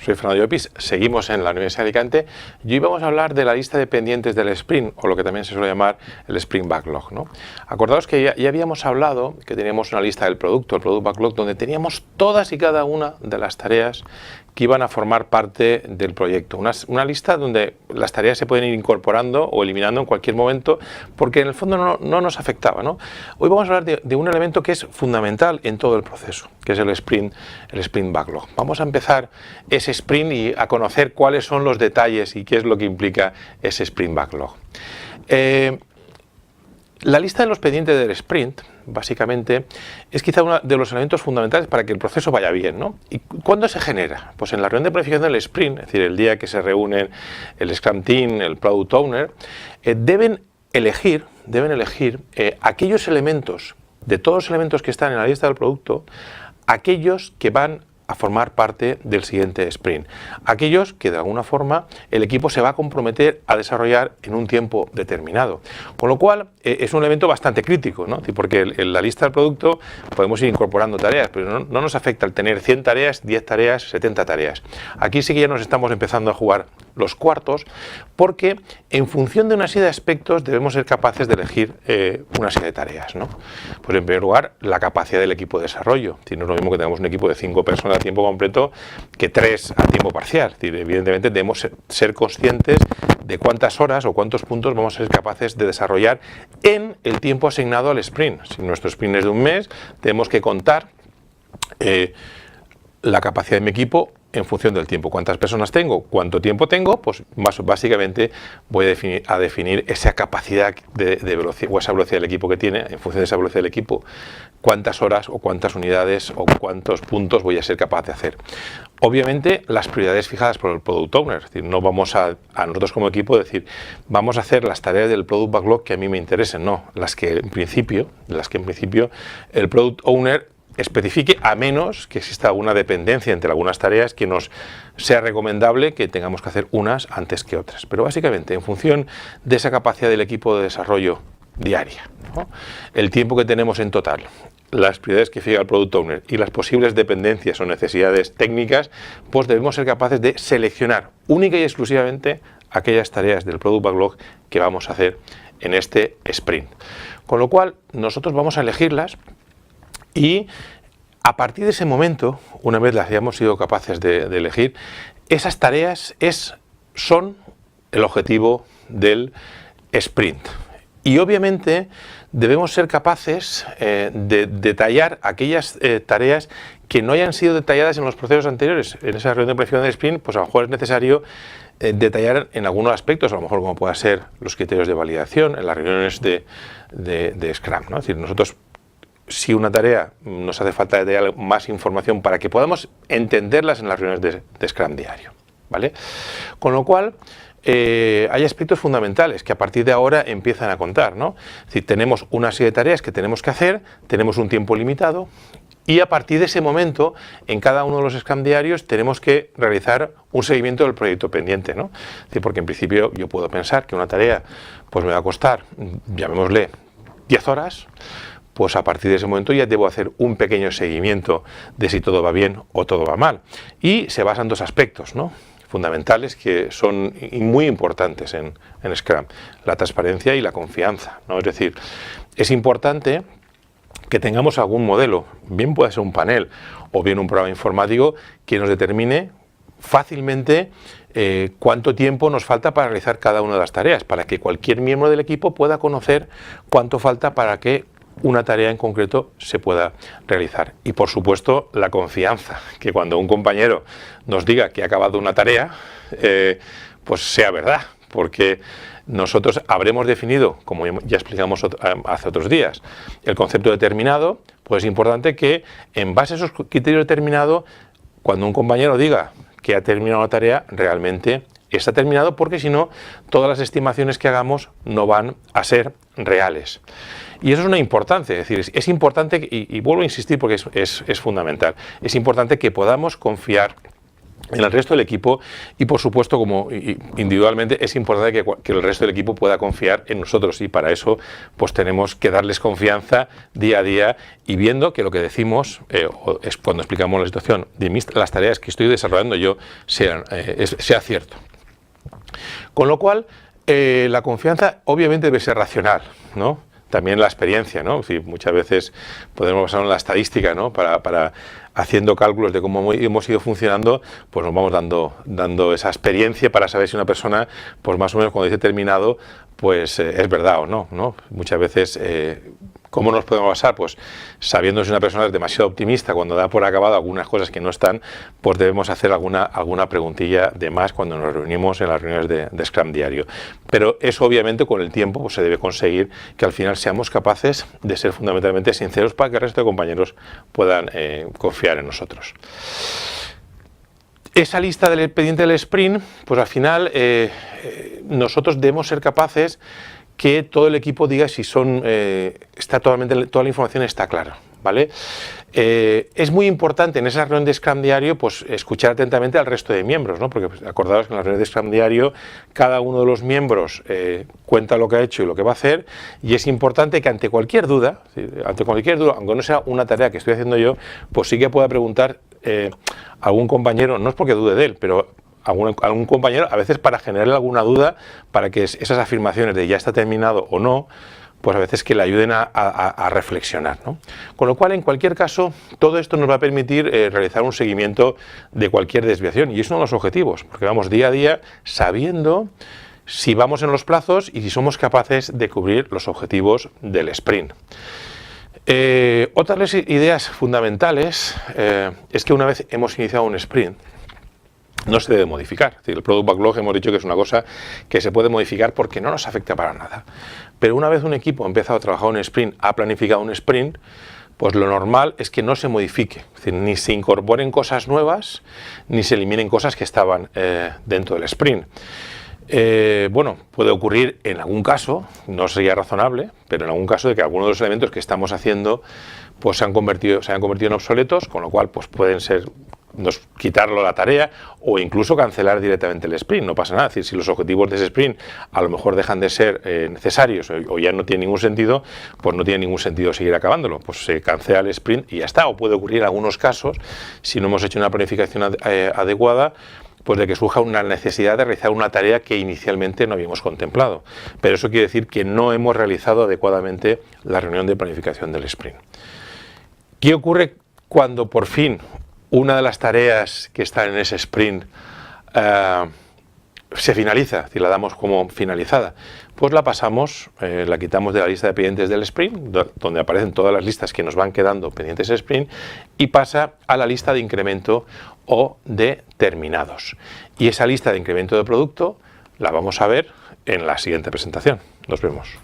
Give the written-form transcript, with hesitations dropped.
Soy Fernando Llopis, seguimos en la Universidad de Alicante y hoy vamos a hablar de la lista de pendientes del sprint, o lo que también se suele llamar el sprint backlog, ¿no? Acordaos que ya habíamos hablado que teníamos una lista del producto, el product backlog, donde teníamos todas y cada una de las tareas que iban a formar parte del proyecto. Una lista donde las tareas se pueden ir incorporando o eliminando en cualquier momento, porque en el fondo no nos afectaba, ¿no? Hoy vamos a hablar de un elemento que es fundamental en todo el proceso, que es el sprint backlog. Vamos a empezar ese sprint y a conocer cuáles son los detalles y qué es lo que implica ese sprint backlog. La lista de los pendientes del sprint, básicamente, es quizá uno de los elementos fundamentales para que el proceso vaya bien, ¿no? ¿Y cuándo se genera? Pues en la reunión de planificación del sprint, es decir, el día que se reúnen el Scrum Team, el Product Owner, deben elegir aquellos elementos, de todos los elementos que están en la lista del producto, aquellos que van a formar parte del siguiente sprint. Aquellos que de alguna forma el equipo se va a comprometer a desarrollar en un tiempo determinado. Con lo cual es un elemento bastante crítico, ¿no? Porque en la lista del producto podemos ir incorporando tareas, pero no nos afecta el tener 100 tareas, 10 tareas, 70 tareas. Aquí sí que ya nos estamos empezando a jugar los cuartos, porque en función de una serie de aspectos debemos ser capaces de elegir una serie de tareas, ¿no? Pues en primer lugar, la capacidad del equipo de desarrollo. No es lo mismo que tengamos un equipo de 5 personas a tiempo completo que 3 a tiempo parcial. Evidentemente debemos ser conscientes de cuántas horas o cuántos puntos vamos a ser capaces de desarrollar en el tiempo asignado al sprint. Si nuestro sprint es de un mes, tenemos que contar la capacidad de mi equipo en función del tiempo. ¿Cuántas personas tengo? ¿Cuánto tiempo tengo? Pues básicamente voy a definir esa capacidad de velocidad, o esa velocidad del equipo que tiene. En función de esa velocidad del equipo, cuántas horas o cuántas unidades o cuántos puntos voy a ser capaz de hacer. Obviamente las prioridades fijadas por el Product Owner, es decir, no vamos a nosotros como equipo decir vamos a hacer las tareas del Product Backlog que a mí me interesen, no, las que en principio el Product Owner especifique, a menos que exista alguna dependencia entre algunas tareas que nos sea recomendable que tengamos que hacer unas antes que otras. Pero básicamente en función de esa capacidad del equipo de desarrollo diaria, ¿no? El tiempo que tenemos en total, las prioridades que fija el Product Owner y las posibles dependencias o necesidades técnicas, pues debemos ser capaces de seleccionar única y exclusivamente aquellas tareas del Product Backlog que vamos a hacer en este sprint. Con lo cual nosotros vamos a elegirlas y a partir de ese momento, una vez las hayamos sido capaces de elegir, esas tareas son el objetivo del sprint. Y obviamente debemos ser capaces de detallar aquellas tareas que no hayan sido detalladas en los procesos anteriores. En esa reunión de planificación del sprint, pues a lo mejor es necesario detallar en algunos aspectos, a lo mejor como puedan ser los criterios de validación en las reuniones de Scrum, ¿no? Es decir, nosotros, si una tarea nos hace falta detallar más información para que podamos entenderlas en las reuniones de Scrum diario, ¿vale? Con lo cual, hay aspectos fundamentales que a partir de ahora empiezan a contar, ¿no? Es decir, tenemos una serie de tareas que tenemos que hacer, tenemos un tiempo limitado y a partir de ese momento, en cada uno de los Scrum diarios tenemos que realizar un seguimiento del proyecto pendiente, ¿no? Es decir, porque en principio yo puedo pensar que una tarea pues me va a costar, llamémosle, 10 horas, pues a partir de ese momento ya debo hacer un pequeño seguimiento de si todo va bien o todo va mal. Y se basa en dos aspectos, ¿no?, fundamentales que son muy importantes en Scrum: la transparencia y la confianza, ¿no? Es decir, es importante que tengamos algún modelo, bien puede ser un panel o bien un programa informático, que nos determine fácilmente cuánto tiempo nos falta para realizar cada una de las tareas, para que cualquier miembro del equipo pueda conocer cuánto falta para que una tarea en concreto se pueda realizar. Y por supuesto la confianza, que cuando un compañero nos diga que ha acabado una tarea, pues sea verdad, porque nosotros habremos definido, como ya explicamos hace otros días, el concepto determinado. Pues es importante que en base a esos criterios determinados, cuando un compañero diga que ha terminado la tarea, realmente está terminado, porque si no, todas las estimaciones que hagamos no van a ser reales. Y eso es una importancia, es decir, es importante, y vuelvo a insistir porque es fundamental, es importante que podamos confiar en el resto del equipo y, por supuesto, como individualmente, es importante que el resto del equipo pueda confiar en nosotros, y para eso pues tenemos que darles confianza día a día y viendo que lo que decimos es cuando explicamos la situación de las tareas que estoy desarrollando yo sea cierto. Con lo cual, la confianza obviamente debe ser racional, ¿no? También la experiencia, ¿no? Es decir, muchas veces podemos basar en la estadística, ¿no? Para haciendo cálculos de cómo hemos ido funcionando, pues nos vamos dando esa experiencia para saber si una persona, pues más o menos cuando dice terminado, pues es verdad o no, ¿no? Muchas veces, ¿cómo nos podemos basar? Pues sabiendo si una persona es demasiado optimista cuando da por acabado algunas cosas que no están, pues debemos hacer alguna preguntilla de más cuando nos reunimos en las reuniones de Scrum diario. Pero eso obviamente con el tiempo pues se debe conseguir que al final seamos capaces de ser fundamentalmente sinceros para que el resto de compañeros puedan confiar en nosotros. Esa lista del expediente del sprint, pues al final nosotros debemos ser capaces que todo el equipo diga si toda la información está clara, ¿vale? Es muy importante en esa reunión de Scrum diario pues escuchar atentamente al resto de miembros, ¿no? Porque pues, acordaos que en la reunión de Scrum diario cada uno de los miembros cuenta lo que ha hecho y lo que va a hacer, y es importante que ante cualquier duda, aunque no sea una tarea que estoy haciendo yo, pues sí que pueda preguntar a algún compañero, no es porque dude de él, pero algún compañero, a veces para generarle alguna duda, para que esas afirmaciones de ya está terminado o no, pues a veces que le ayuden a reflexionar, ¿no? Con lo cual, en cualquier caso, todo esto nos va a permitir realizar un seguimiento de cualquier desviación, y es uno de los objetivos, porque vamos día a día sabiendo si vamos en los plazos y si somos capaces de cubrir los objetivos del sprint. Otras ideas fundamentales es que una vez hemos iniciado un sprint, no se debe modificar. Es decir, el Product Backlog hemos dicho que es una cosa que se puede modificar porque no nos afecta para nada. Pero una vez un equipo ha empezado a trabajar un sprint, ha planificado un sprint, pues lo normal es que no se modifique. Es decir, ni se incorporen cosas nuevas, ni se eliminen cosas que estaban dentro del sprint. Bueno, puede ocurrir en algún caso, no sería razonable, pero en algún caso de que algunos de los elementos que estamos haciendo pues se hayan convertido en obsoletos, con lo cual pues pueden ser quitarlo la tarea o incluso cancelar directamente el sprint, no pasa nada. Es decir, si los objetivos de ese sprint a lo mejor dejan de ser necesarios o ya no tienen ningún sentido, pues no tiene ningún sentido seguir acabándolo, pues se cancela el sprint y ya está. O puede ocurrir en algunos casos, si no hemos hecho una planificación adecuada, pues de que surja una necesidad de realizar una tarea que inicialmente no habíamos contemplado. Pero eso quiere decir que no hemos realizado adecuadamente la reunión de planificación del sprint. ¿Qué ocurre cuando por fin una de las tareas que están en ese sprint se finaliza, es decir, la damos como finalizada? Pues la pasamos, la quitamos de la lista de pendientes del sprint, donde aparecen todas las listas que nos van quedando pendientes del sprint, y pasa a la lista de incremento o de terminados. Y esa lista de incremento de producto la vamos a ver en la siguiente presentación. Nos vemos.